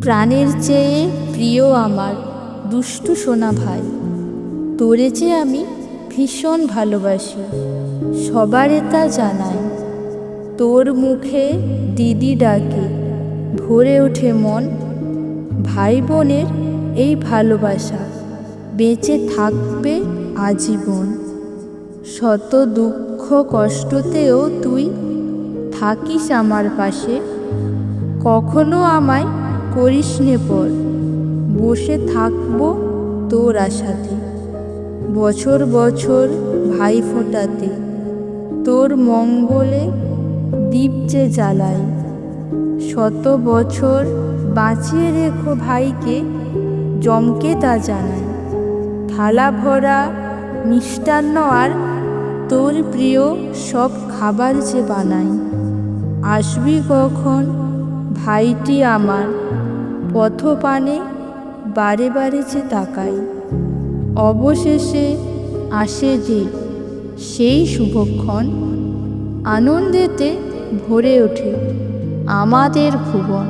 প্রাণের চেয়ে প্রিয় আমার দুষ্টু সোনা ভাই, তোরে যে আমি ভীষণ ভালোবাসি, সবারে তা জানাই। তোর মুখে দিদি ডাকে ভরে ওঠে মন, ভাই বোনের এই ভালোবাসা বেঁচে থাকবে আজীবন। শত দুঃখ কষ্টতেও তুই থাকিস আমার পাশে, কখনো আমায় করিস নে পর, বসে থাকবো তোর আশাতে। বছর বছর ভাই ফোটাতে তোর মঙ্গলে দীপ যে জ্বালাই, শত বছর বাঁচিয়ে রেখো ভাইকে, জমকে তা জানাই। থালা ভরা মিষ্টান্ন আর তোর প্রিয় সব খাবার যে বানাই, আসবি কখন ভাইটি আমার, পথপানে বারে বারে যে তাকাই। অবশেষে আসে যে সেই শুভক্ষণ, আনন্দেতে ভরে ওঠে আমাদের ভুবন।